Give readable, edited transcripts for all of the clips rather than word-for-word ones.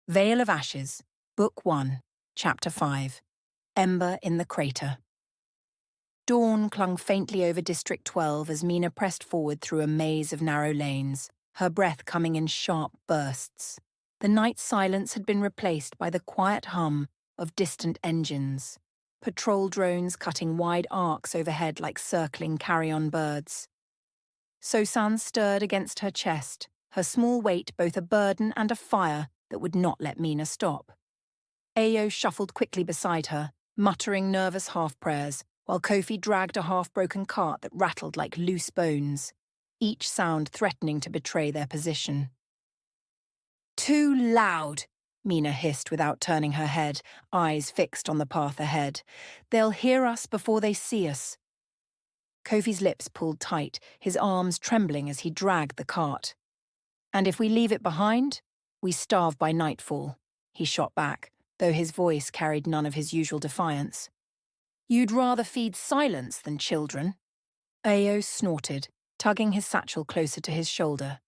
Vale of Ashes, Book 1, Chapter 5, Ember in the Crater. Dawn clung faintly over District 12 as Mina pressed forward through a maze of narrow lanes, her breath coming in sharp bursts. The night silence had been replaced by the quiet hum of distant engines, patrol drones cutting wide arcs overhead like circling carrion birds. Sosan stirred against her chest, her small weight both a burden and a fire that would not let Mina stop. Ayo shuffled quickly beside her, muttering nervous half-prayers, while Kofi dragged a half-broken cart that rattled like loose bones, each sound threatening to betray their position. "Too loud," Mina hissed without turning her head, eyes fixed on the path ahead. "They'll hear us before they see us." Kofi's lips pulled tight, his arms trembling as he dragged the cart. "And if we leave it behind, we starve by nightfall," he shot back, though his voice carried none of his usual defiance. "You'd rather feed silence than children?" Ayo snorted, tugging his satchel closer to his shoulder.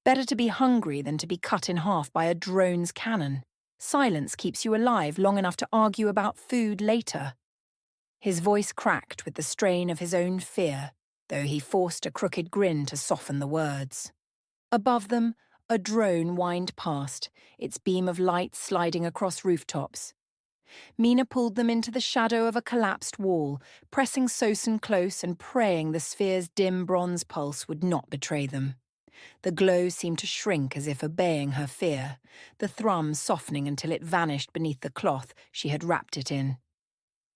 "Better to be hungry than to be cut in half by a drone's cannon. Silence keeps you alive long enough to argue about food later." His voice cracked with the strain of his own fear, though he forced a crooked grin to soften the words. Above them, a drone whined past, its beam of light sliding across rooftops. Mina pulled them into the shadow of a collapsed wall, pressing Sosan close and praying the sphere's dim bronze pulse would not betray them. The glow seemed to shrink as if obeying her fear, the thrum softening until it vanished beneath the cloth she had wrapped it in.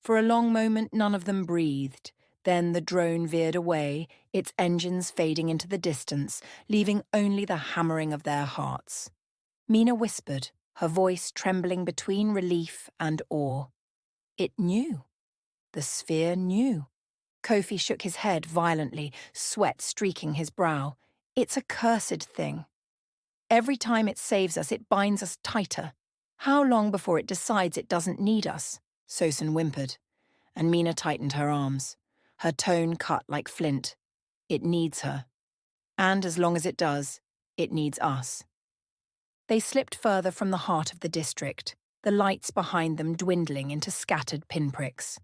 For a long moment none of them breathed. Then the drone veered away, its engines fading into the distance, leaving only the hammering of their hearts. Mina whispered, her voice trembling between relief and awe. It knew. The sphere knew. Kofi shook his head violently, sweat streaking his brow. "It's a cursed thing. Every time it saves us, it binds us tighter. How long before it decides it doesn't need us?" Sosan whimpered, and Mina tightened her arms. Her tone cut like flint. "It needs her. And as long as it does, it needs us." They slipped further from the heart of the district, the lights behind them dwindling into scattered pinpricks.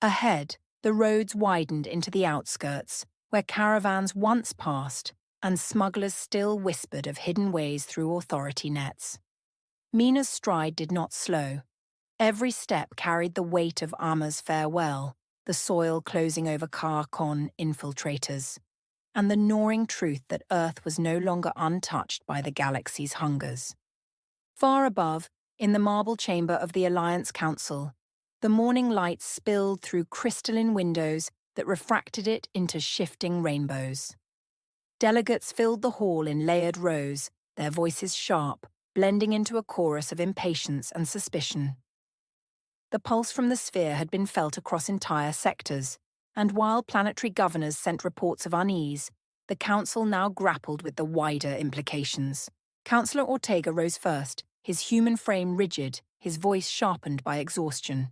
Ahead, the roads widened into the outskirts, where caravans once passed, and smugglers still whispered of hidden ways through authority nets. Mina's stride did not slow. Every step carried the weight of Amma's farewell, the soil closing over Kar-Kon infiltrators, and the gnawing truth that Earth was no longer untouched by the galaxy's hungers. Far above, in the marble chamber of the Alliance Council, the morning light spilled through crystalline windows that refracted it into shifting rainbows. Delegates filled the hall in layered rows, their voices sharp, blending into a chorus of impatience and suspicion. The pulse from the sphere had been felt across entire sectors, and while planetary governors sent reports of unease, the Council now grappled with the wider implications. Councillor Ortega rose first, his human frame rigid, his voice sharpened by exhaustion.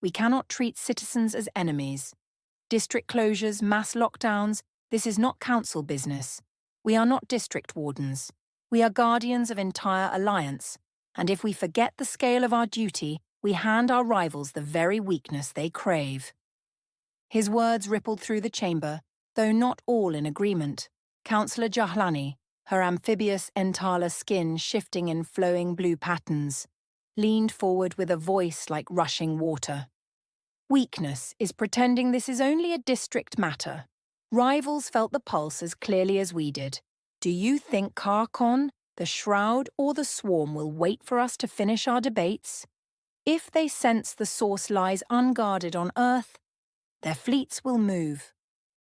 "We cannot treat citizens as enemies. District closures, mass lockdowns, this is not Council business. We are not district wardens. We are guardians of entire Alliance, and if we forget the scale of our duty, we hand our rivals the very weakness they crave." His words rippled through the chamber, though not all in agreement. Councillor Jahlani, her amphibious Entala skin shifting in flowing blue patterns, leaned forward with a voice like rushing water. "Weakness is pretending this is only a district matter. Rivals felt the pulse as clearly as we did. Do you think Kar-Kon, the Shroud, or the Swarm will wait for us to finish our debates? If they sense the source lies unguarded on Earth, their fleets will move."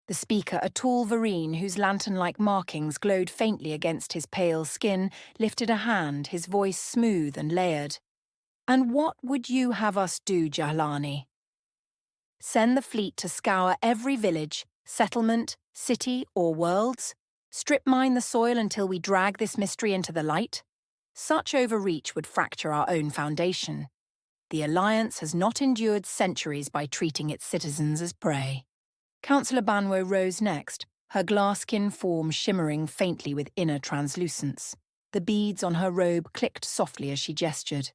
The speaker, a tall Varine whose lantern-like markings glowed faintly against his pale skin, lifted a hand, his voice smooth and layered. "And what would you have us do, Jahlani? Send the fleet to scour every village, settlement, city, or worlds? Strip mine the soil until we drag this mystery into the light? Such overreach would fracture our own foundation. The Alliance has not endured centuries by treating its citizens as prey." Councillor Banwo rose next, her glass-skin form shimmering faintly with inner translucence. The beads on her robe clicked softly as she gestured.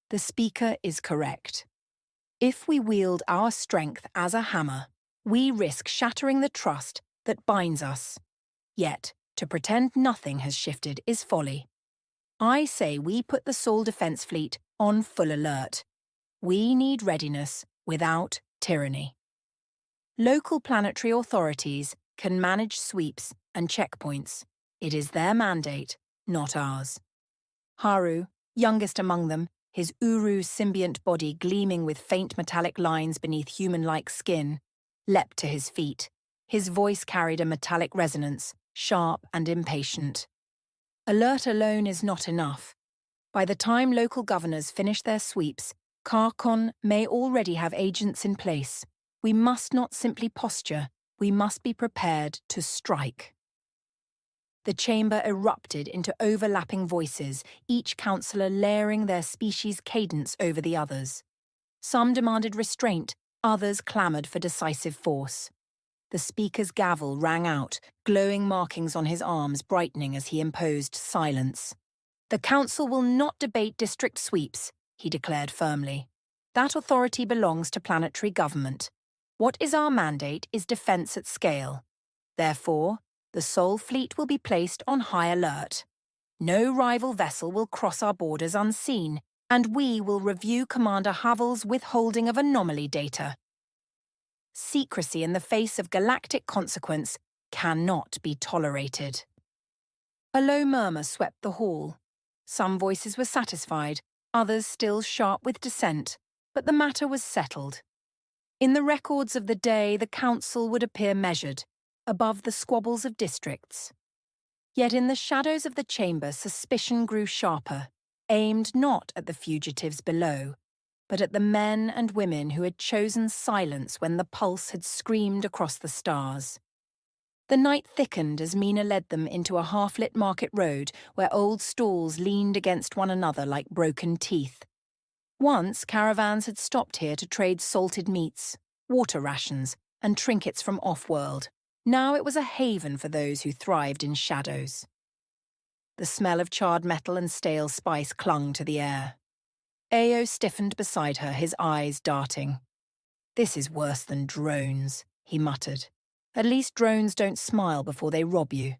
The speaker is correct. If we wield our strength as a hammer, we risk shattering the trust that binds us. Yet, to pretend nothing has shifted is folly. I say we put the Sol Defense Fleet on full alert. We need readiness without tyranny. Local planetary authorities can manage sweeps and checkpoints. It is their mandate, not ours. Haru, youngest among them, his Uru symbiont body gleaming with faint metallic lines beneath human-like skin, leapt to his feet. His voice carried a metallic resonance, sharp and impatient. Alert alone is not enough. By the time local governors finish their sweeps, Karkon may already have agents in place. We must not simply posture, we must be prepared to strike. The chamber erupted into overlapping voices, each councillor layering their species' cadence over the others. Some demanded restraint, others clamoured for decisive force. The speaker's gavel rang out, glowing markings on his arms brightening as he imposed silence. The council will not debate district sweeps, he declared firmly. That authority belongs to planetary government. What is our mandate is defence at scale. Therefore, the Sol Fleet will be placed on high alert. No rival vessel will cross our borders unseen, and we will review Commander Havel's withholding of anomaly data. Secrecy in the face of galactic consequence cannot be tolerated. A low murmur swept the hall. Some voices were satisfied, others still sharp with dissent, but the matter was settled. In the records of the day, the council would appear measured, above the squabbles of districts. Yet in the shadows of the chamber, suspicion grew sharper, aimed not at the fugitives below, but at the men and women who had chosen silence when the pulse had screamed across the stars. The night thickened as Mina led them into a half-lit market road where old stalls leaned against one another like broken teeth. Once, caravans had stopped here to trade salted meats, water rations, and trinkets from off-world. Now it was a haven for those who thrived in shadows. The smell of charred metal and stale spice clung to the air. Ao stiffened beside her, his eyes darting. "This is worse than drones," he muttered. "At least drones don't smile before they rob you."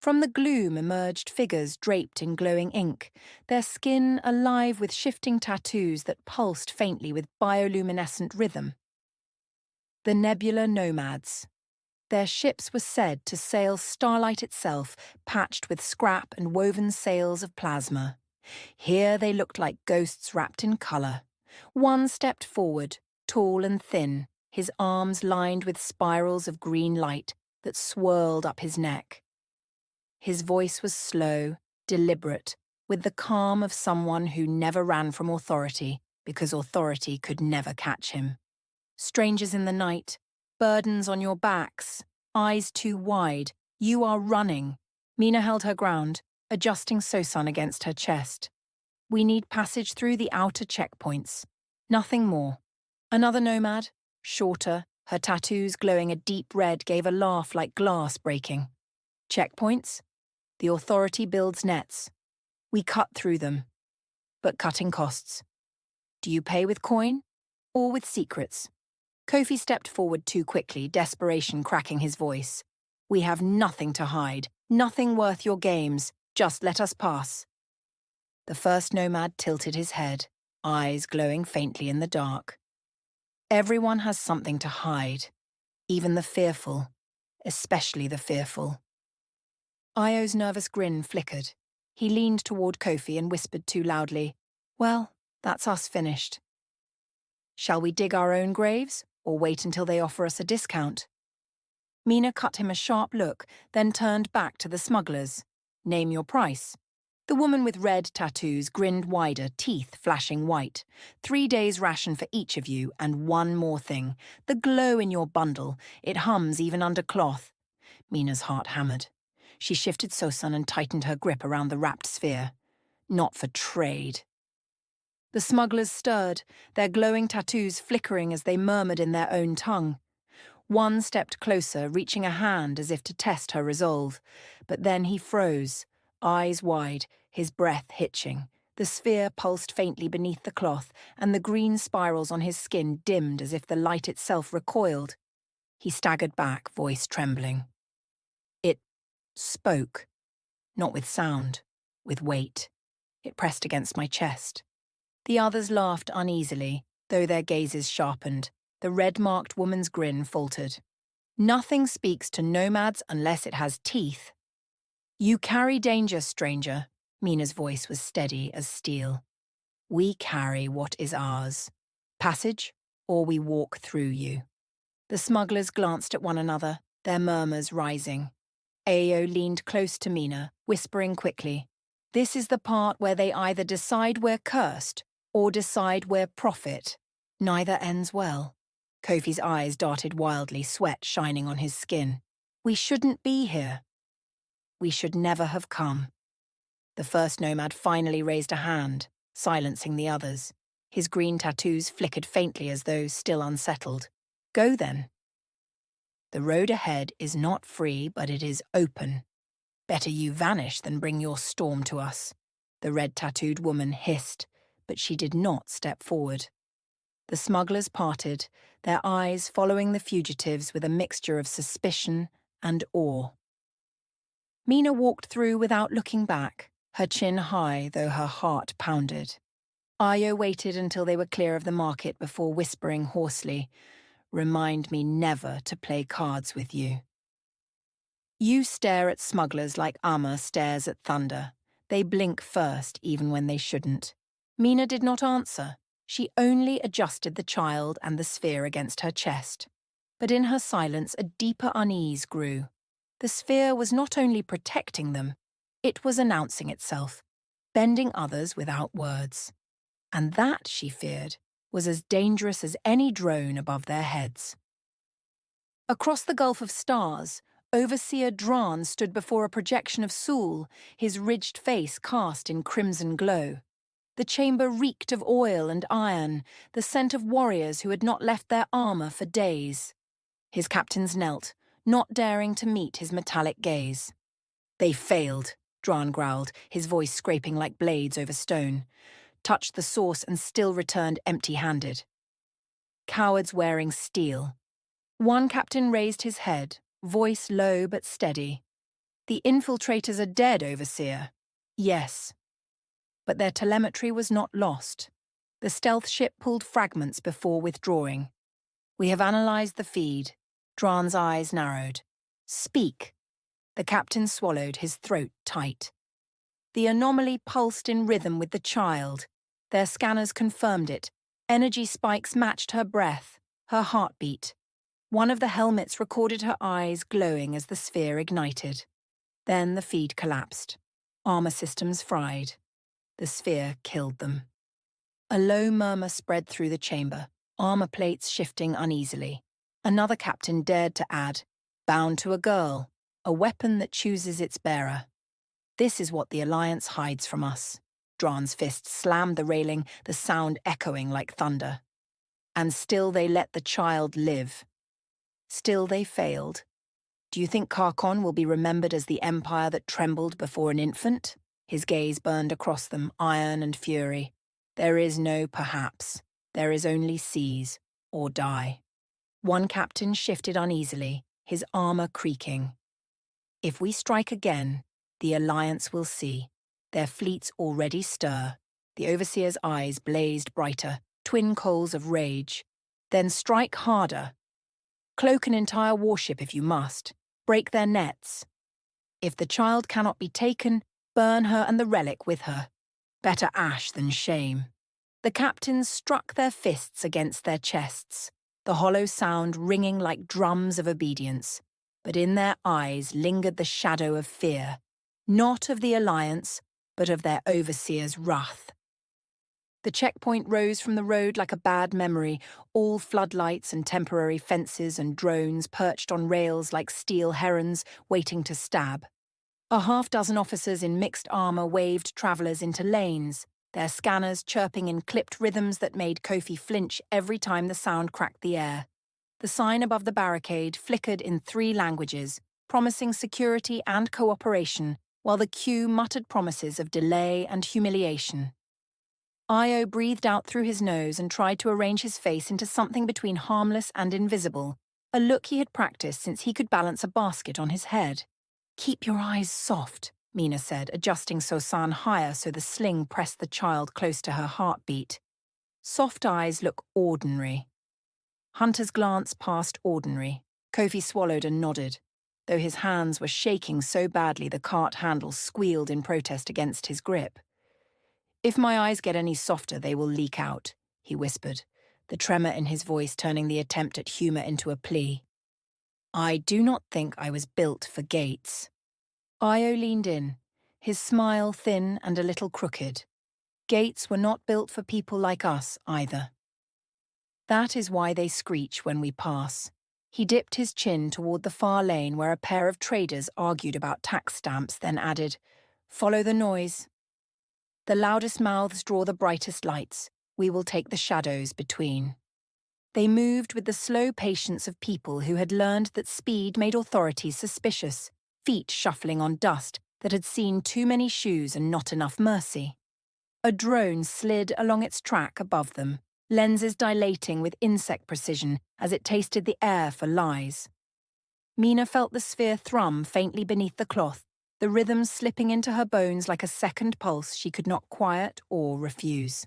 From the gloom emerged figures draped in glowing ink, their skin alive with shifting tattoos that pulsed faintly with bioluminescent rhythm. The Nebula Nomads. Their ships were said to sail starlight itself, patched with scrap and woven sails of plasma. Here they looked like ghosts wrapped in colour. One stepped forward, tall and thin, his arms lined with spirals of green light that swirled up his neck. His voice was slow, deliberate, with the calm of someone who never ran from authority because authority could never catch him. Strangers in the night, burdens on your backs, eyes too wide, you are running. Mina held her ground, adjusting Sosan against her chest. We need passage through the outer checkpoints. Nothing more. Another nomad, shorter, her tattoos glowing a deep red, gave a laugh like glass breaking. Checkpoints? The authority builds nets. We cut through them. But cutting costs. Do you pay with coin or with secrets? Kofi stepped forward too quickly, desperation cracking his voice. We have nothing to hide, nothing worth your games. Just let us pass. The first nomad tilted his head, eyes glowing faintly in the dark. Everyone has something to hide, even the fearful, especially the fearful. Io's nervous grin flickered. He leaned toward Kofi and whispered too loudly, "Well, that's us finished. Shall we dig our own graves, or wait until they offer us a discount?" Mina cut him a sharp look, then turned back to the smugglers. "Name your price." The woman with red tattoos grinned wider, teeth flashing white. 3 days' ration for each of you, and one more thing. The glow in your bundle. It hums even under cloth. Mina's heart hammered. She shifted Sosan and tightened her grip around the wrapped sphere. Not for trade. The smugglers stirred, their glowing tattoos flickering as they murmured in their own tongue. One stepped closer, reaching a hand as if to test her resolve. But then he froze, eyes wide, his breath hitching. The sphere pulsed faintly beneath the cloth, and the green spirals on his skin dimmed as if the light itself recoiled. He staggered back, voice trembling. It spoke, not with sound, with weight. It pressed against my chest. The others laughed uneasily, though their gazes sharpened. The red-marked woman's grin faltered. Nothing speaks to nomads unless it has teeth. You carry danger, stranger. Mina's voice was steady as steel. We carry what is ours. Passage, or we walk through you. The smugglers glanced at one another, their murmurs rising. Ao leaned close to Mina, whispering quickly. This is the part where they either decide we're cursed or decide we're prophet. Neither ends well. Kofi's eyes darted wildly, sweat shining on his skin. We shouldn't be here. We should never have come. The first nomad finally raised a hand, silencing the others. His green tattoos flickered faintly as though still unsettled. Go then. The road ahead is not free, but it is open. Better you vanish than bring your storm to us. The red-tattooed woman hissed, but she did not step forward. The smugglers parted, their eyes following the fugitives with a mixture of suspicion and awe. Mina walked through without looking back, her chin high though her heart pounded. Ayo waited until they were clear of the market before whispering hoarsely, Remind me never to play cards with you. You stare at smugglers like Amma stares at thunder. They blink first, even when they shouldn't. Mina did not answer. She only adjusted the child and the sphere against her chest. But in her silence, a deeper unease grew. The sphere was not only protecting them, it was announcing itself, bending others without words. And that, she feared, was as dangerous as any drone above their heads. Across the Gulf of Stars, Overseer Dran stood before a projection of Sul, his ridged face cast in crimson glow. The chamber reeked of oil and iron, the scent of warriors who had not left their armor for days. His captains knelt, not daring to meet his metallic gaze. They failed, Dran growled, his voice scraping like blades over stone. Touched the source and still returned empty-handed. Cowards wearing steel. One captain raised his head, voice low but steady. The infiltrators are dead, Overseer. Yes. But their telemetry was not lost. The stealth ship pulled fragments before withdrawing. We have analysed the feed. Dran's eyes narrowed. Speak. The captain swallowed, his throat tight. The anomaly pulsed in rhythm with the child. Their scanners confirmed it. Energy spikes matched her breath, her heartbeat. One of the helmets recorded her eyes glowing as the sphere ignited. Then the feed collapsed. Armor systems fried. The sphere killed them. A low murmur spread through the chamber, armor plates shifting uneasily. Another captain dared to add, bound to a girl, a weapon that chooses its bearer. This is what the Alliance hides from us. Dran's fist slammed the railing, the sound echoing like thunder. And still they let the child live. Still they failed. Do you think Karkon will be remembered as the empire that trembled before an infant? His gaze burned across them, iron and fury. There is no perhaps. There is only seize or die. One captain shifted uneasily, his armor creaking. If we strike again, the Alliance will see. Their fleets already stir. The Overseer's eyes blazed brighter, twin coals of rage. Then strike harder. Cloak an entire warship if you must. Break their nets. If the child cannot be taken, burn her and the relic with her. Better ash than shame. The captains struck their fists against their chests, the hollow sound ringing like drums of obedience. But in their eyes lingered the shadow of fear, not of the Alliance, but of their Overseer's wrath. The checkpoint rose from the road like a bad memory, all floodlights and temporary fences and drones perched on rails like steel herons waiting to stab. A half-dozen officers in mixed armor waved travelers into lanes, their scanners chirping in clipped rhythms that made Kofi flinch every time the sound cracked the air. The sign above the barricade flickered in 3 languages, promising security and cooperation, while the queue muttered promises of delay and humiliation. Io breathed out through his nose and tried to arrange his face into something between harmless and invisible, a look he had practiced since he could balance a basket on his head. "Keep your eyes soft," Mina said, adjusting Sosan higher so the sling pressed the child close to her heartbeat. Soft eyes look ordinary. Hunter's glance passed ordinary. Kofi swallowed and nodded, though his hands were shaking so badly the cart handle squealed in protest against his grip. "If my eyes get any softer, they will leak out," he whispered, the tremor in his voice turning the attempt at humor into a plea. "I do not think I was built for gates." Io leaned in, his smile thin and a little crooked. "Gates were not built for people like us, either. That is why they screech when we pass." He dipped his chin toward the far lane where a pair of traders argued about tax stamps, then added, "Follow the noise. The loudest mouths draw the brightest lights. We will take the shadows between." They moved with the slow patience of people who had learned that speed made authorities suspicious, feet shuffling on dust that had seen too many shoes and not enough mercy. A drone slid along its track above them, lenses dilating with insect precision as it tasted the air for lies. Mina felt the sphere thrum faintly beneath the cloth, the rhythm slipping into her bones like a second pulse she could not quiet or refuse.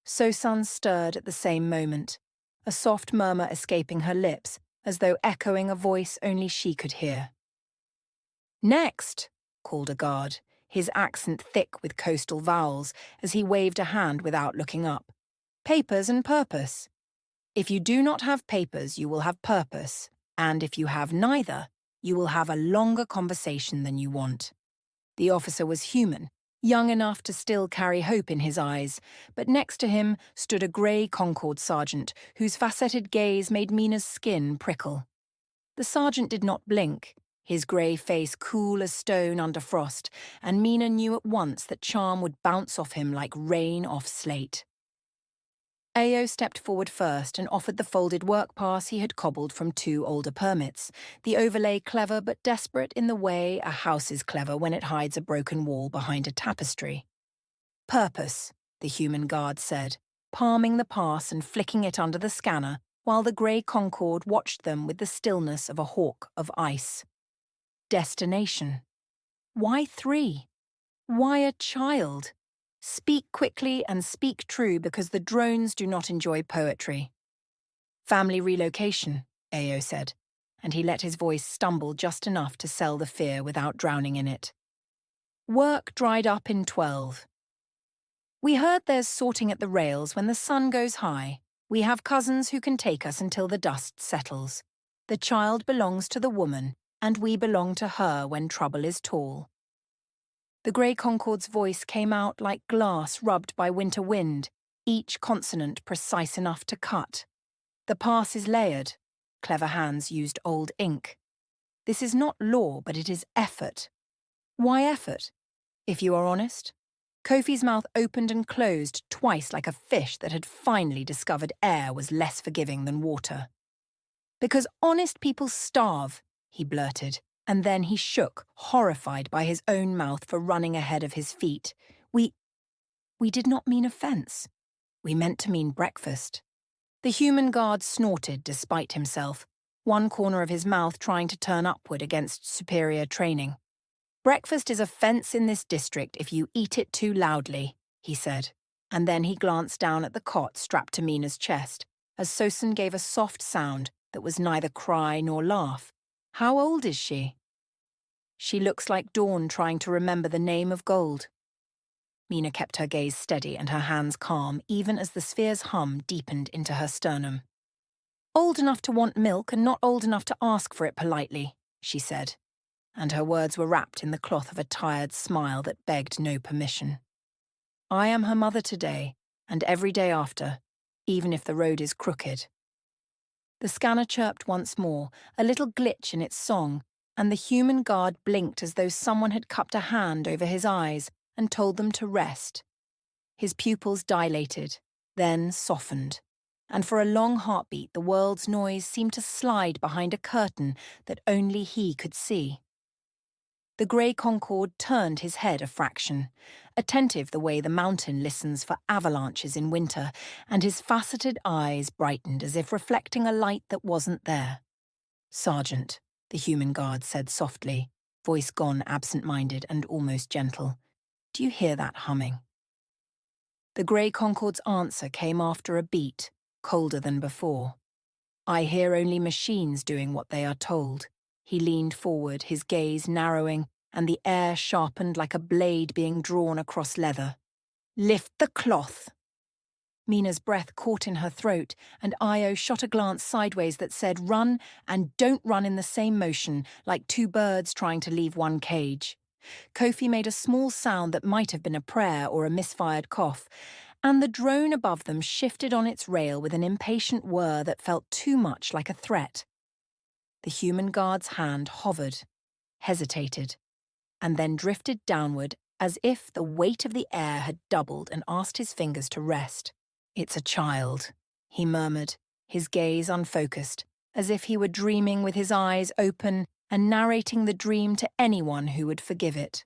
Sosan stirred at the same moment, a soft murmur escaping her lips, as though echoing a voice only she could hear. "Next," called a guard, his accent thick with coastal vowels, as he waved a hand without looking up. "Papers and purpose. If you do not have papers, you will have purpose, and if you have neither, you will have a longer conversation than you want." The officer was human, young enough to still carry hope in his eyes, but next to him stood a grey Concord sergeant whose faceted gaze made Mina's skin prickle. The sergeant did not blink, his grey face cool as stone under frost, and Mina knew at once that charm would bounce off him like rain off slate. Ao stepped forward first and offered the folded work pass he had cobbled from 2 older permits, the overlay clever but desperate in the way a house is clever when it hides a broken wall behind a tapestry. "Purpose," the human guard said, palming the pass and flicking it under the scanner, while the grey Concorde watched them with the stillness of a hawk of ice. "Destination. Why 3? Why a child? Speak quickly and speak true because the drones do not enjoy poetry." "Family relocation," Ao said, and he let his voice stumble just enough to sell the fear without drowning in it. "Work dried up in 12. We heard there's sorting at the rails when the sun goes high. We have cousins who can take us until the dust settles. The child belongs to the woman, and we belong to her when trouble is tall." The grey Concorde's voice came out like glass rubbed by winter wind, each consonant precise enough to cut. "The pass is layered." Clever hands used old ink. "This is not law, but it is effort." "Why effort? If you are honest?" Kofi's mouth opened and closed twice like a fish that had finally discovered air was less forgiving than water. "Because honest people starve," he blurted. And then he shook, horrified by his own mouth for running ahead of his feet. We did not mean offence. We meant to mean breakfast." The human guard snorted despite himself, one corner of his mouth trying to turn upward against superior training. "Breakfast is offence in this district if you eat it too loudly," he said, and then he glanced down at the cot strapped to Mina's chest, as Sosan gave a soft sound that was neither cry nor laugh. "How old is she?" "She looks like dawn trying to remember the name of gold." Mina kept her gaze steady and her hands calm even as the sphere's hum deepened into her sternum. "Old enough to want milk and not old enough to ask for it politely," she said, and her words were wrapped in the cloth of a tired smile that begged no permission. "I am her mother today, and every day after, even if the road is crooked." The scanner chirped once more, a little glitch in its song, and the human guard blinked as though someone had cupped a hand over his eyes and told them to rest. His pupils dilated, then softened, and for a long heartbeat the world's noise seemed to slide behind a curtain that only he could see. The grey Concorde turned his head a fraction, attentive the way the mountain listens for avalanches in winter, and his faceted eyes brightened as if reflecting a light that wasn't there. "Sergeant," the human guard said softly, voice gone absent-minded and almost gentle. "Do you hear that humming?" The grey Concorde's answer came after a beat, colder than before. "I hear only machines doing what they are told." He leaned forward, his gaze narrowing, and the air sharpened like a blade being drawn across leather. "Lift the cloth!" Mina's breath caught in her throat, and Io shot a glance sideways that said, "Run, and don't run in the same motion, like two birds trying to leave one cage." Kofi made a small sound that might have been a prayer or a misfired cough, and the drone above them shifted on its rail with an impatient whir that felt too much like a threat. The human guard's hand hovered, hesitated, and then drifted downward as if the weight of the air had doubled and asked his fingers to rest. "It's a child," he murmured, his gaze unfocused, as if he were dreaming with his eyes open and narrating the dream to anyone who would forgive it.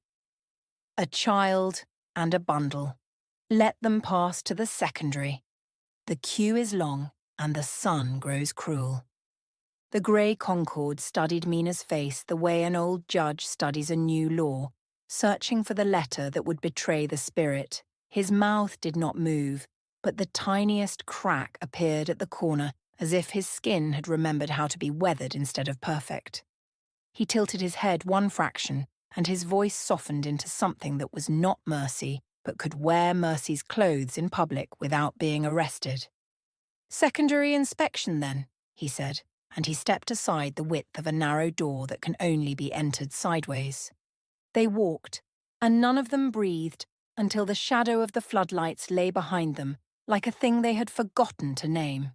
"A child and a bundle. Let them pass to the secondary. The queue is long and the sun grows cruel." The grey Concorde studied Mina's face the way an old judge studies a new law, searching for the letter that would betray the spirit. His mouth did not move, but the tiniest crack appeared at the corner, as if his skin had remembered how to be weathered instead of perfect. He tilted his head one fraction, and his voice softened into something that was not mercy, but could wear mercy's clothes in public without being arrested. "Secondary inspection, then," he said, and he stepped aside the width of a narrow door that can only be entered sideways. They walked, and none of them breathed until the shadow of the floodlights lay behind them, like a thing they had forgotten to name.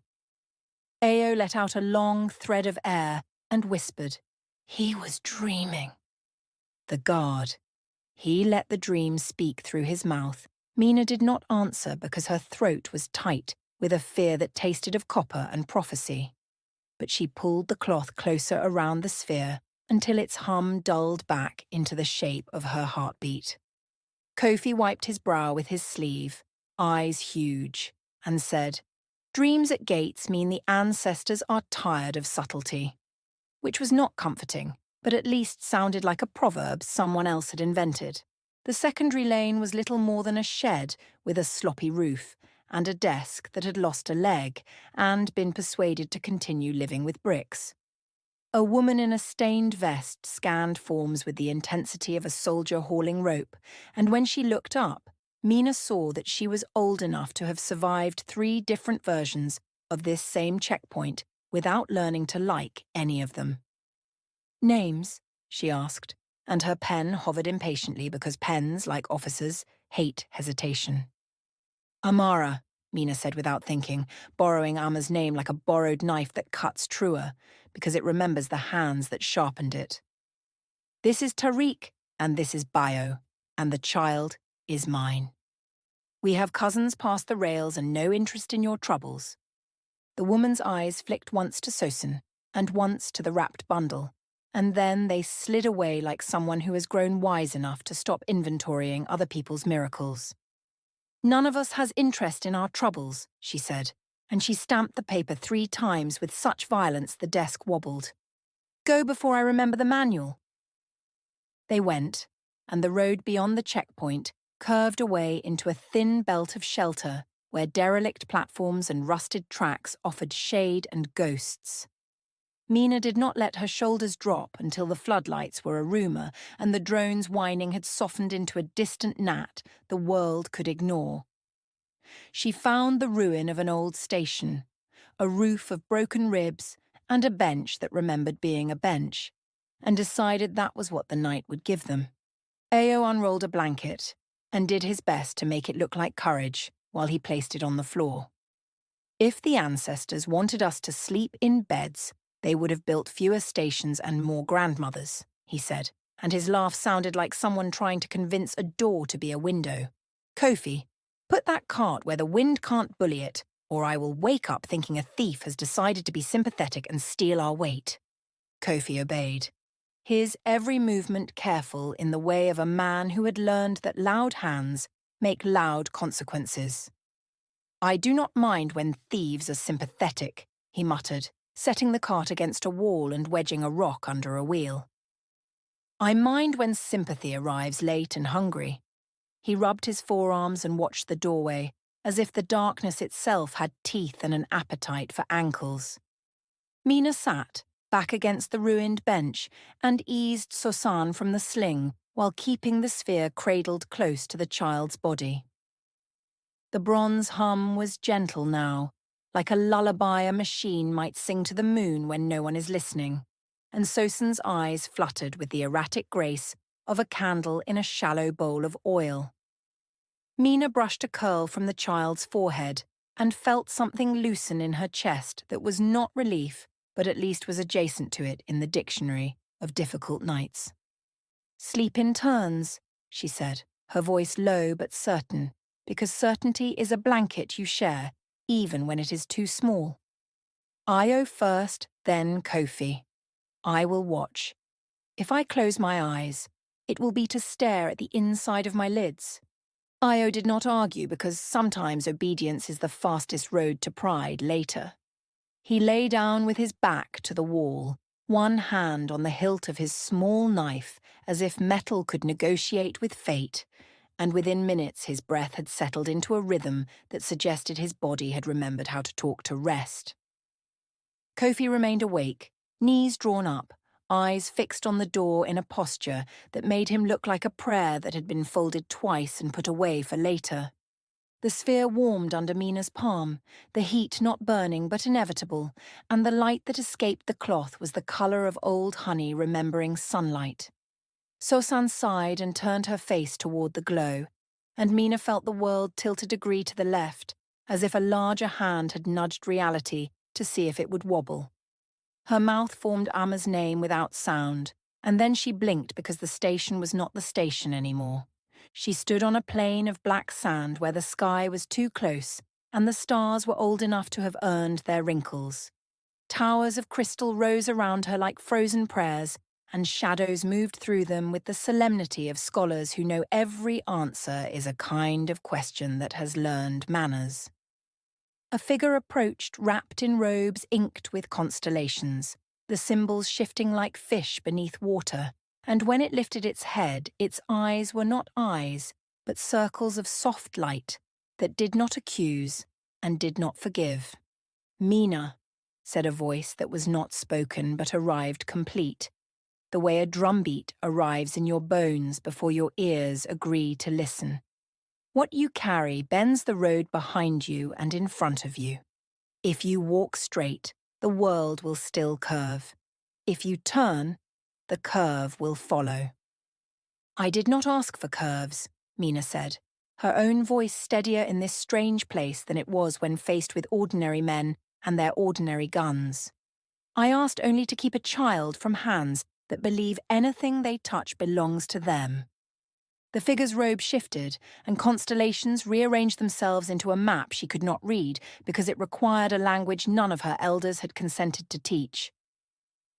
Ao let out a long thread of air and whispered, "He was dreaming." The guard. He let the dream speak through his mouth. Mina did not answer because her throat was tight with a fear that tasted of copper and prophecy. But she pulled the cloth closer around the sphere until its hum dulled back into the shape of her heartbeat. Kofi wiped his brow with his sleeve, eyes huge, and said, "Dreams at gates mean the ancestors are tired of subtlety." Which was not comforting, but at least sounded like a proverb someone else had invented. The secondary lane was little more than a shed with a sloppy roof, and a desk that had lost a leg and been persuaded to continue living with bricks. A woman in a stained vest scanned forms with the intensity of a soldier hauling rope, and when she looked up, Mina saw that she was old enough to have survived 3 different versions of this same checkpoint without learning to like any of them. "Names?" she asked, and her pen hovered impatiently because pens, like officers, hate hesitation. "Amara," Mina said without thinking, borrowing Amma's name like a borrowed knife that cuts truer, because it remembers the hands that sharpened it. "This is Tariq, and this is Bio, and the child is mine. We have cousins past the rails and no interest in your troubles." The woman's eyes flicked once to Sosan, and once to the wrapped bundle, and then they slid away like someone who has grown wise enough to stop inventorying other people's miracles. "None of us has interest in our troubles," she said, and she stamped the paper 3 times with such violence the desk wobbled. "Go before I remember the manual." They went, and the road beyond the checkpoint curved away into a thin belt of shelter where derelict platforms and rusted tracks offered shade and ghosts. Mina did not let her shoulders drop until the floodlights were a rumour and the drone's whining had softened into a distant gnat the world could ignore. She found the ruin of an old station, a roof of broken ribs and a bench that remembered being a bench, and decided that was what the night would give them. Ao unrolled a blanket and did his best to make it look like courage while he placed it on the floor. "If the ancestors wanted us to sleep in beds, they would have built fewer stations and more grandmothers," he said, and his laugh sounded like someone trying to convince a door to be a window. "Kofi, put that cart where the wind can't bully it, or I will wake up thinking a thief has decided to be sympathetic and steal our weight." Kofi obeyed. his every movement careful in the way of a man who had learned that loud hands make loud consequences. "I do not mind when thieves are sympathetic," he muttered, setting the cart against a wall and wedging a rock under a wheel. "I mind when sympathy arrives late and hungry." He rubbed his forearms and watched the doorway, as if the darkness itself had teeth and an appetite for ankles. Mina sat, back against the ruined bench, and eased Sosan from the sling while keeping the sphere cradled close to the child's body. The bronze hum was gentle now, like a lullaby a machine might sing to the moon when no one is listening, and Sosan's eyes fluttered with the erratic grace of a candle in a shallow bowl of oil. Mina brushed a curl from the child's forehead and felt something loosen in her chest that was not relief, but at least was adjacent to it in the dictionary of difficult nights. "Sleep in turns," she said, her voice low but certain, because certainty is a blanket you share, even when it is too small. "Io first, then Kofi. I will watch. If I close my eyes, it will be to stare at the inside of my lids." Io did not argue because sometimes obedience is the fastest road to pride later. He lay down with his back to the wall, one hand on the hilt of his small knife as if metal could negotiate with fate, and within minutes his breath had settled into a rhythm that suggested his body had remembered how to talk to rest. Kofi remained awake, knees drawn up, eyes fixed on the door in a posture that made him look like a prayer that had been folded twice and put away for later. The sphere warmed under Mina's palm, the heat not burning but inevitable, and the light that escaped the cloth was the colour of old honey remembering sunlight. Sosan sighed and turned her face toward the glow, and Mina felt the world tilt a degree to the left, as if a larger hand had nudged reality to see if it would wobble. Her mouth formed Amma's name without sound, and then she blinked because the station was not the station anymore. She stood on a plain of black sand where the sky was too close and the stars were old enough to have earned their wrinkles. Towers of crystal rose around her like frozen prayers, and shadows moved through them with the solemnity of scholars who know every answer is a kind of question that has learned manners. A figure approached wrapped in robes inked with constellations, the symbols shifting like fish beneath water, and when it lifted its head, its eyes were not eyes, but circles of soft light that did not accuse and did not forgive. "Mina," said a voice that was not spoken but arrived complete, the way a drumbeat arrives in your bones before your ears agree to listen. "What you carry bends the road behind you and in front of you. If you walk straight, the world will still curve. If you turn, the curve will follow." "I did not ask for curves," Mina said, her own voice steadier in this strange place than it was when faced with ordinary men and their ordinary guns. "I asked only to keep a child from hands that believe anything they touch belongs to them." The figure's robe shifted, and constellations rearranged themselves into a map she could not read because it required a language none of her elders had consented to teach.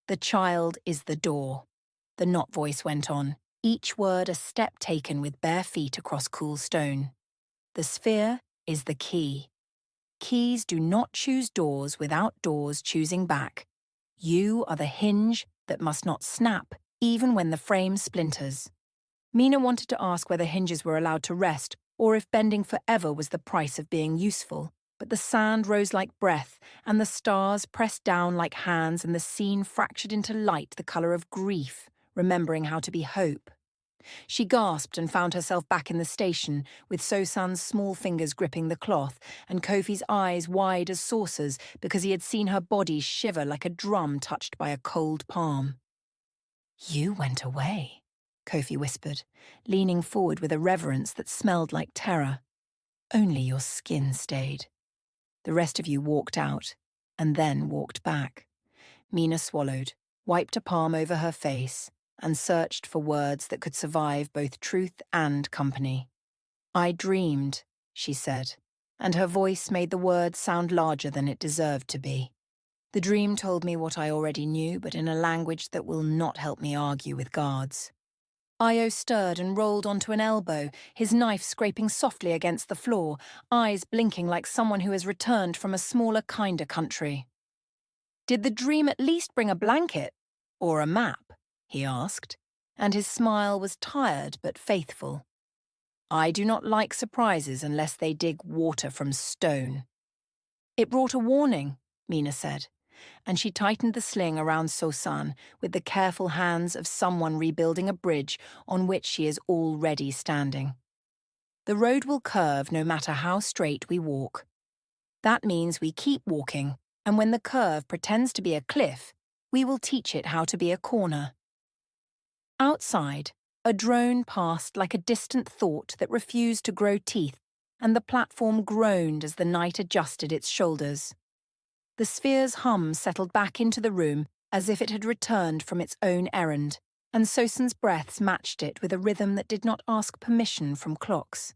"The child is the door," the knot voice went on, each word a step taken with bare feet across cool stone. "The sphere is the key. Keys do not choose doors without doors choosing back. You are the hinge that must not snap even when the frame splinters." Mina wanted to ask whether hinges were allowed to rest or if bending forever was the price of being useful, but the sand rose like breath and the stars pressed down like hands and the scene fractured into light the colour of grief, remembering how to be hope. She gasped and found herself back in the station, with Sosan's small fingers gripping the cloth and Kofi's eyes wide as saucers because he had seen her body shiver like a drum touched by a cold palm. "You went away," Kofi whispered, leaning forward with a reverence that smelled like terror. "Only your skin stayed. The rest of you walked out, and then walked back." Mina swallowed, wiped a palm over her face, and searched for words that could survive both truth and company. "I dreamed," she said, and her voice made the word sound larger than it deserved to be. The dream told me what I already knew, but in a language that will not help me argue with guards. Io stirred and rolled onto an elbow, his knife scraping softly against the floor, eyes blinking like someone who has returned from a smaller, kinder country. "Did the dream at least bring a blanket? Or a map?" he asked, and his smile was tired but faithful. "I do not like surprises unless they dig water from stone." "It brought a warning," Mina said, and she tightened the sling around Sosan with the careful hands of someone rebuilding a bridge on which she is already standing. "The road will curve no matter how straight we walk. That means we keep walking, and when the curve pretends to be a cliff, we will teach it how to be a corner." Outside, a drone passed like a distant thought that refused to grow teeth, and the platform groaned as the night adjusted its shoulders. The sphere's hum settled back into the room as if it had returned from its own errand, and Sosan's breaths matched it with a rhythm that did not ask permission from clocks.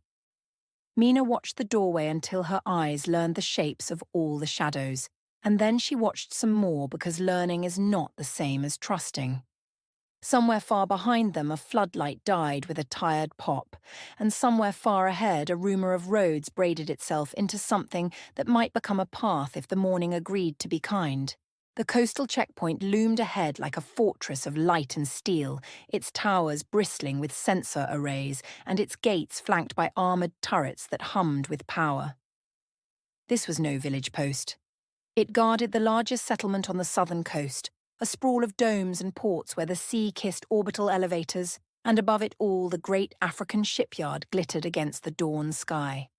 Mina watched the doorway until her eyes learned the shapes of all the shadows, and then she watched some more because learning is not the same as trusting. Somewhere far behind them, a floodlight died with a tired pop, and somewhere far ahead, a rumour of roads braided itself into something that might become a path if the morning agreed to be kind. The coastal checkpoint loomed ahead like a fortress of light and steel, its towers bristling with sensor arrays and its gates flanked by armoured turrets that hummed with power. This was no village post. It guarded the largest settlement on the southern coast, a sprawl of domes and ports where the sea kissed orbital elevators, and above it all the great African shipyard glittered against the dawn sky.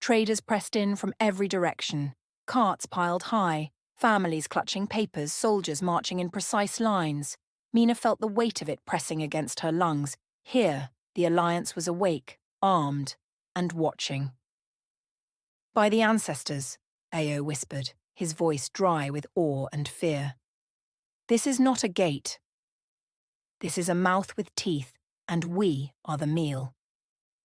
Traders pressed in from every direction, carts piled high, families clutching papers, soldiers marching in precise lines. Mina felt the weight of it pressing against her lungs. Here, the Alliance was awake, armed, and watching. "By the ancestors," Ao whispered, his voice dry with awe and fear. "This is not a gate. This is a mouth with teeth, and we are the meal."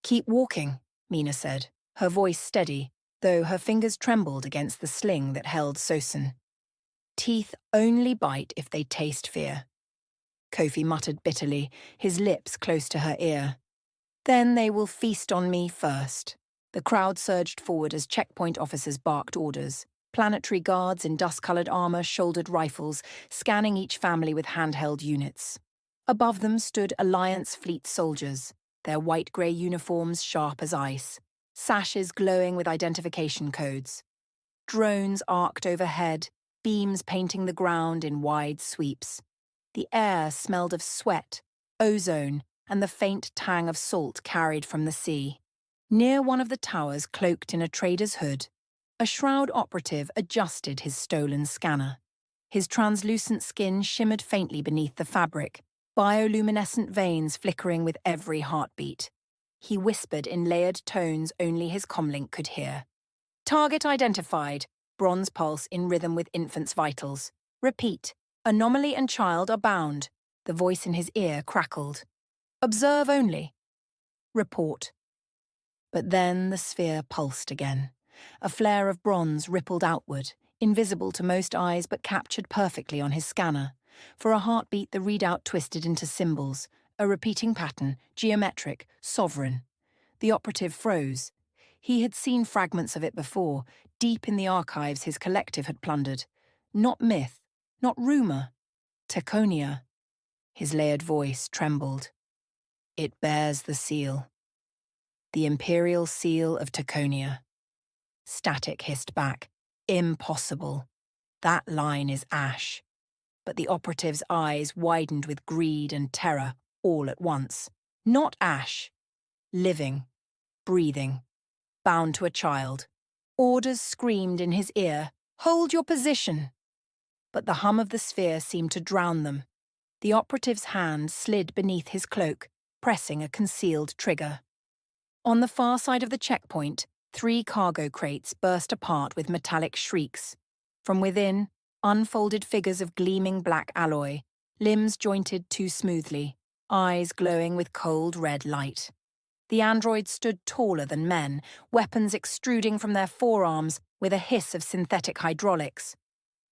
"Keep walking," Mina said, her voice steady, though her fingers trembled against the sling that held Sosan. "Teeth only bite if they taste fear," Kofi muttered bitterly, his lips close to her ear. "Then they will feast on me first." The crowd surged forward as checkpoint officers barked orders. Planetary guards in dust-coloured armour shouldered rifles, scanning each family with handheld units. Above them stood Alliance fleet soldiers, their white-grey uniforms sharp as ice, sashes glowing with identification codes. Drones arced overhead, beams painting the ground in wide sweeps. The air smelled of sweat, ozone, and the faint tang of salt carried from the sea. Near one of the towers, cloaked in a trader's hood, a shroud operative adjusted his stolen scanner. His translucent skin shimmered faintly beneath the fabric, bioluminescent veins flickering with every heartbeat. He whispered in layered tones only his comlink could hear. "Target identified, bronze pulse in rhythm with infant's vitals. Repeat, anomaly and child are bound." The voice in his ear crackled. "Observe only. Report." But then the sphere pulsed again. A flare of bronze rippled outward, invisible to most eyes but captured perfectly on his scanner. For a heartbeat, the readout twisted into symbols, a repeating pattern, geometric, sovereign. The operative froze. He had seen fragments of it before, deep in the archives his collective had plundered. Not myth, not rumour. Teconia. His layered voice trembled. "It bears the seal. The imperial seal of Teconia." Static hissed back. "Impossible. That line is ash." But the operative's eyes widened with greed and terror all at once. Not ash. Living. Breathing. Bound to a child. Orders screamed in his ear. "Hold your position." But the hum of the sphere seemed to drown them. The operative's hand slid beneath his cloak, pressing a concealed trigger. On the far side of the checkpoint, 3 cargo crates burst apart with metallic shrieks. From within, unfolded figures of gleaming black alloy, limbs jointed too smoothly, eyes glowing with cold red light. The androids stood taller than men, weapons extruding from their forearms with a hiss of synthetic hydraulics.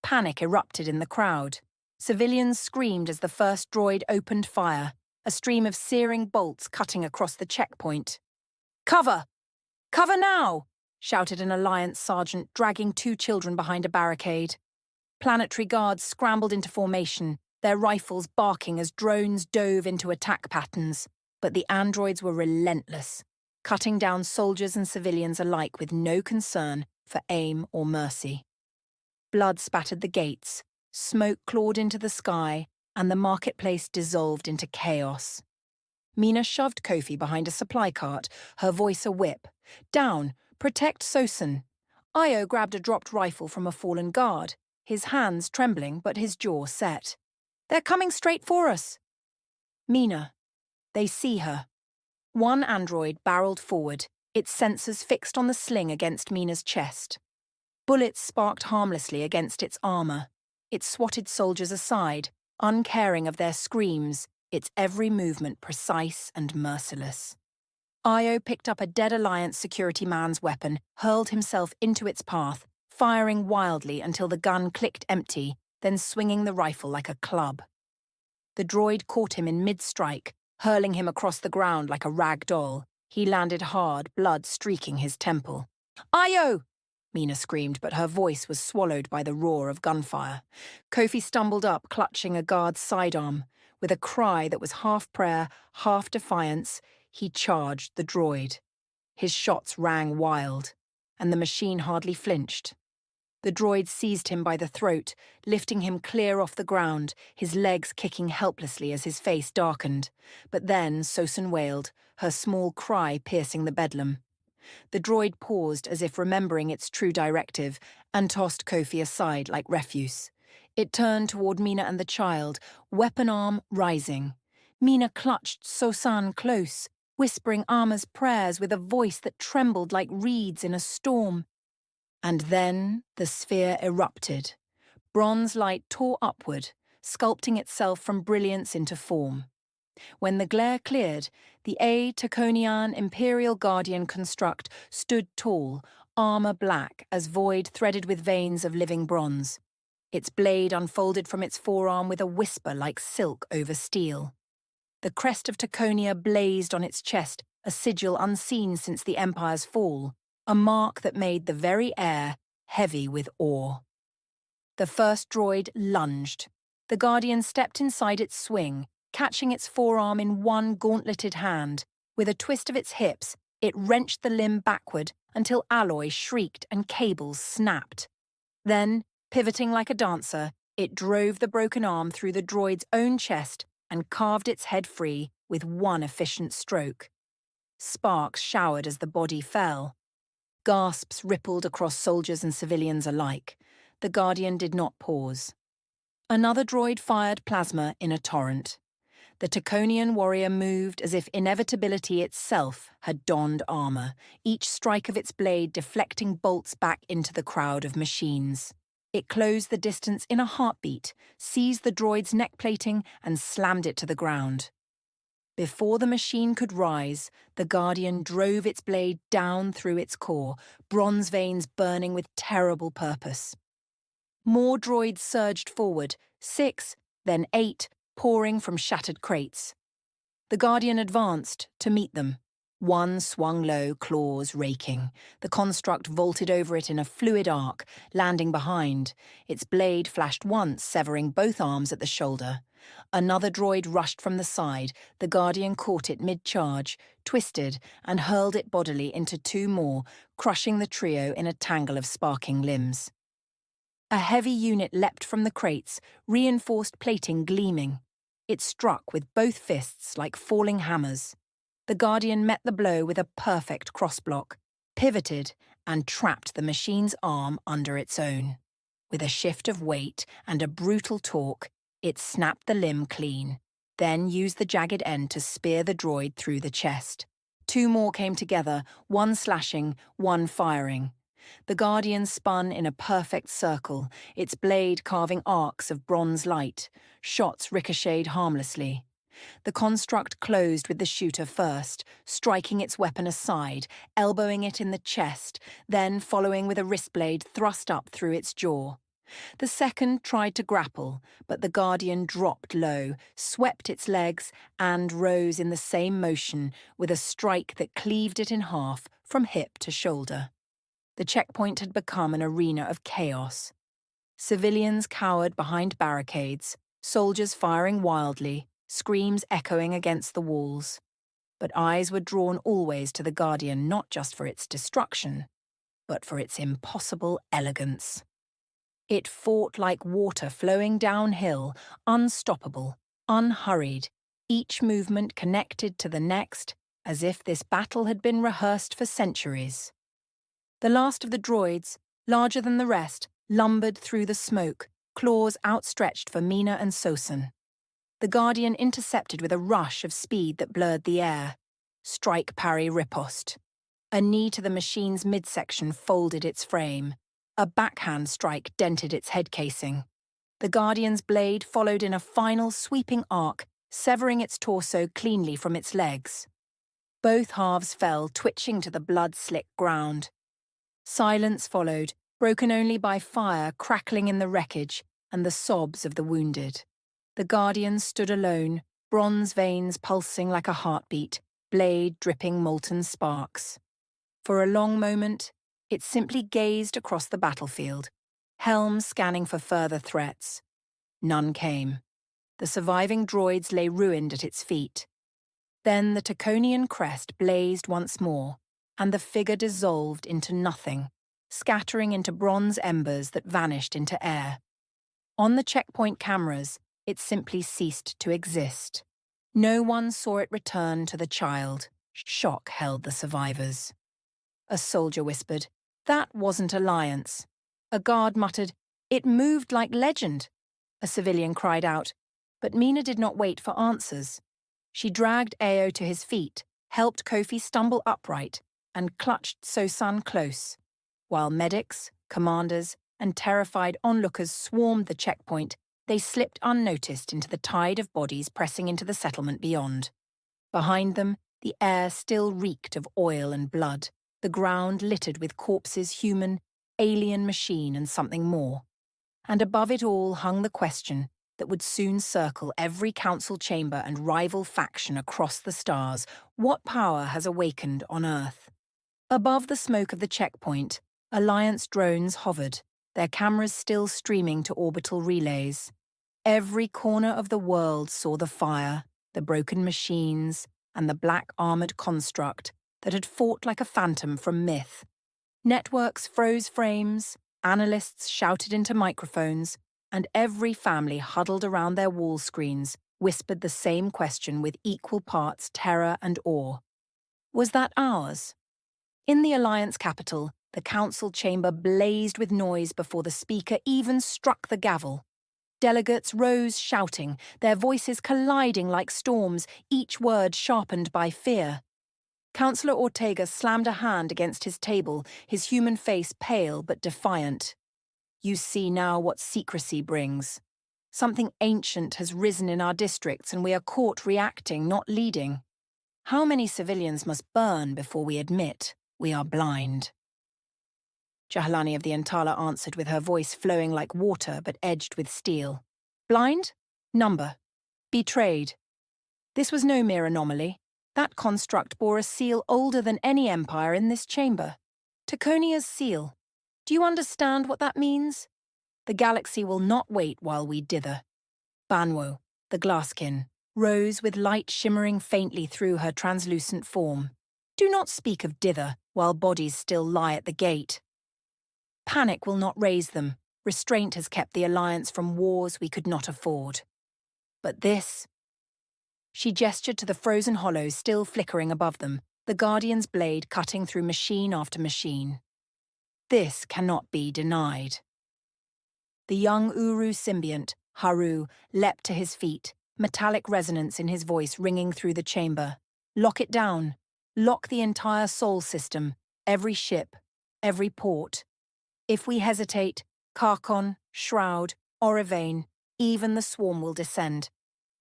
Panic erupted in the crowd. Civilians screamed as the first droid opened fire, a stream of searing bolts cutting across the checkpoint. "Cover! Cover now!" shouted an Alliance sergeant, dragging 2 children behind a barricade. Planetary guards scrambled into formation, their rifles barking as drones dove into attack patterns. But the androids were relentless, cutting down soldiers and civilians alike with no concern for aim or mercy. Blood spattered the gates, smoke clawed into the sky, and the marketplace dissolved into chaos. Mina shoved Kofi behind a supply cart, her voice a whip. "Down! Protect Sosan!" Io grabbed a dropped rifle from a fallen guard, his hands trembling but his jaw set. "They're coming straight for us!" Mina. They see her. One android barreled forward, its sensors fixed on the sling against Mina's chest. Bullets sparked harmlessly against its armor. It swatted soldiers aside, uncaring of their screams, its every movement precise and merciless. Io picked up a dead Alliance security man's weapon, hurled himself into its path, firing wildly until the gun clicked empty, then swinging the rifle like a club. The droid caught him in mid-strike, hurling him across the ground like a rag doll. He landed hard, blood streaking his temple. "Io!" Mina screamed, but her voice was swallowed by the roar of gunfire. Kofi stumbled up, clutching a guard's sidearm. With a cry that was half prayer, half defiance, he charged the droid. His shots rang wild, and the machine hardly flinched. The droid seized him by the throat, lifting him clear off the ground, his legs kicking helplessly as his face darkened. But then Sosan wailed, her small cry piercing the bedlam. The droid paused as if remembering its true directive, and tossed Kofi aside like refuse. It turned toward Mina and the child, weapon arm rising. Mina clutched Sosan close, whispering Arma's prayers with a voice that trembled like reeds in a storm. And then the sphere erupted. Bronze light tore upward, sculpting itself from brilliance into form. When the glare cleared, the Taconian Imperial Guardian construct stood tall, armor black as void threaded with veins of living bronze. Its blade unfolded from its forearm with a whisper like silk over steel. The crest of Taconia blazed on its chest, a sigil unseen since the Empire's fall, a mark that made the very air heavy with awe. The first droid lunged. The Guardian stepped inside its swing, catching its forearm in one gauntleted hand. With a twist of its hips, it wrenched the limb backward until alloy shrieked and cables snapped. Then, pivoting like a dancer, it drove the broken arm through the droid's own chest and carved its head free with one efficient stroke. Sparks showered as the body fell. Gasps rippled across soldiers and civilians alike. The Guardian did not pause. Another droid fired plasma in a torrent. The Taconian warrior moved as if inevitability itself had donned armor, each strike of its blade deflecting bolts back into the crowd of machines. It closed the distance in a heartbeat, seized the droid's neck plating and slammed it to the ground. Before the machine could rise, the Guardian drove its blade down through its core, bronze veins burning with terrible purpose. More droids surged forward, 6, then 8, pouring from shattered crates. The Guardian advanced to meet them. One swung low, claws raking. The construct vaulted over it in a fluid arc, landing behind. Its blade flashed once, severing both arms at the shoulder. Another droid rushed from the side. The Guardian caught it mid-charge, twisted, and hurled it bodily into 2 more, crushing the trio in a tangle of sparking limbs. A heavy unit leapt from the crates, reinforced plating gleaming. It struck with both fists like falling hammers. The Guardian met the blow with a perfect crossblock, pivoted, and trapped the machine's arm under its own. With a shift of weight and a brutal torque, it snapped the limb clean, then used the jagged end to spear the droid through the chest. 2 more came together, one slashing, one firing. The Guardian spun in a perfect circle, its blade carving arcs of bronze light. Shots ricocheted harmlessly. The construct closed with the shooter first, striking its weapon aside, elbowing it in the chest, then following with a wrist blade thrust up through its jaw. The second tried to grapple, but the Guardian dropped low, swept its legs, and rose in the same motion with a strike that cleaved it in half from hip to shoulder. The checkpoint had become an arena of chaos. Civilians cowered behind barricades, soldiers firing wildly, screams echoing against the walls. But eyes were drawn always to the Guardian not just for its destruction, but for its impossible elegance. It fought like water flowing downhill, unstoppable, unhurried, each movement connected to the next, as if this battle had been rehearsed for centuries. The last of the droids, larger than the rest, lumbered through the smoke, claws outstretched for Mina and Sosan. The Guardian intercepted with a rush of speed that blurred the air. Strike, parry, riposte. A knee to the machine's midsection folded its frame. A backhand strike dented its head casing. The Guardian's blade followed in a final sweeping arc, severing its torso cleanly from its legs. Both halves fell, twitching to the blood-slick ground. Silence followed, broken only by fire crackling in the wreckage and the sobs of the wounded. The Guardian stood alone, bronze veins pulsing like a heartbeat, blade dripping molten sparks. For a long moment, it simply gazed across the battlefield, helm scanning for further threats. None came. The surviving droids lay ruined at its feet. Then the Taconian crest blazed once more, and the figure dissolved into nothing, scattering into bronze embers that vanished into air. On the checkpoint cameras, it simply ceased to exist. No one saw it return to the child. Shock held the survivors. A soldier whispered, "That wasn't Alliance." A guard muttered, "It moved like legend." A civilian cried out, but Mina did not wait for answers. She dragged Ao to his feet, helped Kofi stumble upright, and clutched Sosan close. While medics, commanders, and terrified onlookers swarmed the checkpoint, they slipped unnoticed into the tide of bodies pressing into the settlement beyond. Behind them, the air still reeked of oil and blood, the ground littered with corpses, human, alien, machine, and something more. And above it all hung the question that would soon circle every council chamber and rival faction across the stars: what power has awakened on Earth? Above the smoke of the checkpoint, Alliance drones hovered, their cameras still streaming to orbital relays. Every corner of the world saw the fire, the broken machines, and the black armored construct that had fought like a phantom from myth. Networks froze frames, analysts shouted into microphones, and every family huddled around their wall screens whispered the same question with equal parts terror and awe. Was that ours? In the Alliance capital, the council chamber blazed with noise before the speaker even struck the gavel. Delegates rose shouting, their voices colliding like storms, each word sharpened by fear. Councillor Ortega slammed a hand against his table, his human face pale but defiant. "You see now what secrecy brings. Something ancient has risen in our districts and we are caught reacting, not leading. How many civilians must burn before we admit we are blind?" Jahalani of the Antala answered with her voice flowing like water but edged with steel. "Blind? Number. Betrayed. This was no mere anomaly. That construct bore a seal older than any empire in this chamber. Taconia's seal. Do you understand what that means? The galaxy will not wait while we dither." Banwo, the glasskin, rose with light shimmering faintly through her translucent form. "Do not speak of dither while bodies still lie at the gate. Panic will not raise them. Restraint has kept the Alliance from wars we could not afford. But this..." She gestured to the frozen hollows still flickering above them, the Guardian's blade cutting through machine after machine. "This cannot be denied." The young Uru symbiont, Haru, leapt to his feet, metallic resonance in his voice ringing through the chamber. "Lock it down. Lock the entire Sol system, every ship, every port. If we hesitate, Karkon, Shroud, Orivane, even the swarm will descend.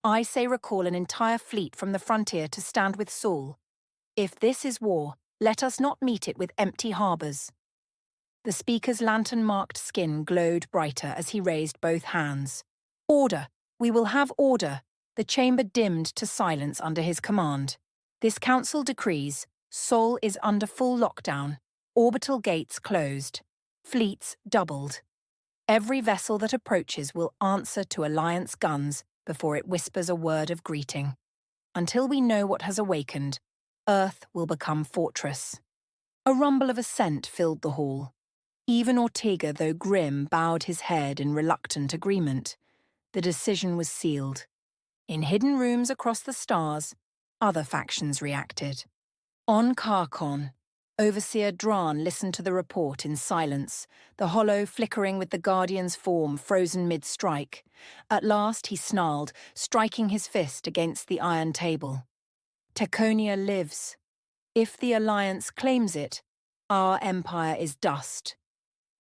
I say recall an entire fleet from the frontier to stand with Sol. If this is war, let us not meet it with empty harbours." The speaker's lantern-marked skin glowed brighter as he raised both hands. "Order! We will have order!" The chamber dimmed to silence under his command. "This council decrees, Sol is under full lockdown, orbital gates closed, fleets doubled. Every vessel that approaches will answer to Alliance guns before it whispers a word of greeting. Until we know what has awakened, Earth will become fortress." A rumble of assent filled the hall. Even Ortega, though grim, bowed his head in reluctant agreement. The decision was sealed. In hidden rooms across the stars, other factions reacted. On Karkon, Overseer Dran listened to the report in silence, the hollow flickering with the Guardian's form frozen mid-strike. At last he snarled, striking his fist against the iron table. "Teconia lives. If the Alliance claims it, our empire is dust.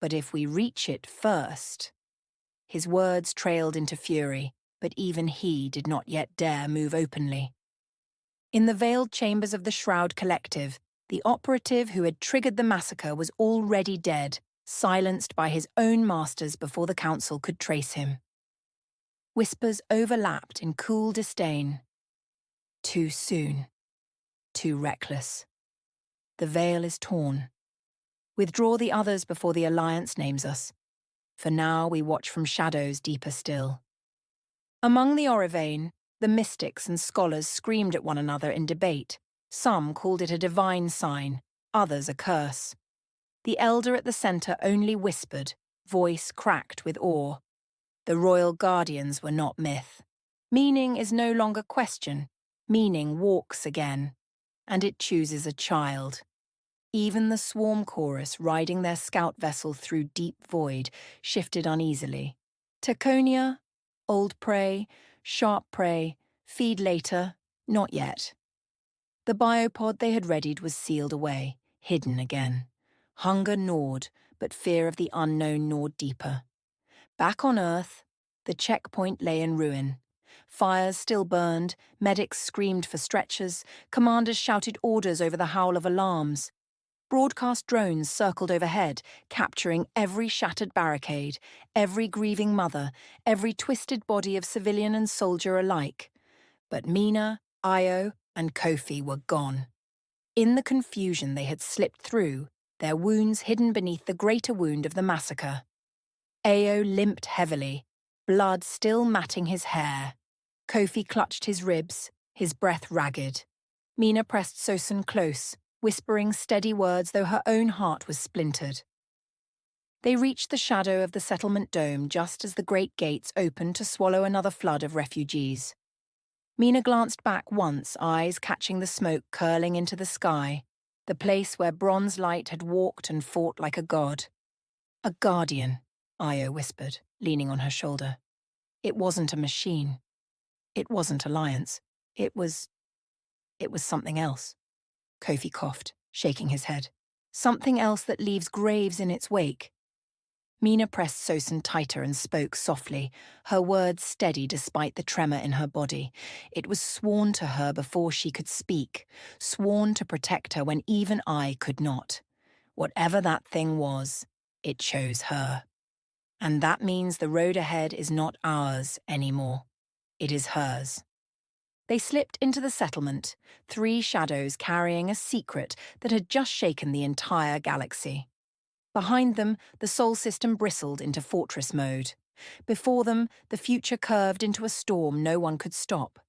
But if we reach it first..." His words trailed into fury, but even he did not yet dare move openly. In the veiled chambers of the Shroud Collective, the operative who had triggered the massacre was already dead, silenced by his own masters before the council could trace him. Whispers overlapped in cool disdain. Too soon. Too reckless. The veil is torn. Withdraw the others before the Alliance names us. For now we watch from shadows deeper still. Among the Orivane, the mystics and scholars screamed at one another in debate. Some called it a divine sign, others a curse. The elder at the centre only whispered, voice cracked with awe. The royal guardians were not myth. Meaning is no longer question. Meaning walks again. And it chooses a child. Even the swarm chorus riding their scout vessel through deep void shifted uneasily. Teconia, old prey, sharp prey, feed later, not yet. The biopod they had readied was sealed away, hidden again. Hunger gnawed, but fear of the unknown gnawed deeper. Back on Earth, the checkpoint lay in ruin. Fires still burned, medics screamed for stretchers, commanders shouted orders over the howl of alarms. Broadcast drones circled overhead, capturing every shattered barricade, every grieving mother, every twisted body of civilian and soldier alike. But Mina, Io, and Kofi were gone. In the confusion they had slipped through, their wounds hidden beneath the greater wound of the massacre. Ao limped heavily, blood still matting his hair. Kofi clutched his ribs, his breath ragged. Mina pressed Sosan close, whispering steady words though her own heart was splintered. They reached the shadow of the settlement dome just as the great gates opened to swallow another flood of refugees. Mina glanced back once, eyes catching the smoke curling into the sky, the place where bronze light had walked and fought like a god. "A guardian," Io whispered, leaning on her shoulder. "It wasn't a machine. It wasn't Alliance. It was something else." Kofi coughed, shaking his head. "Something else that leaves graves in its wake." Mina pressed Sosan tighter and spoke softly, her words steady despite the tremor in her body. It was sworn to her before she could speak, sworn to protect her when even I could not. Whatever that thing was, it chose her. And that means the road ahead is not ours anymore. It is hers. They slipped into the settlement, three shadows carrying a secret that had just shaken the entire galaxy. Behind them, the Sol system bristled into fortress mode. Before them, the future curved into a storm no one could stop.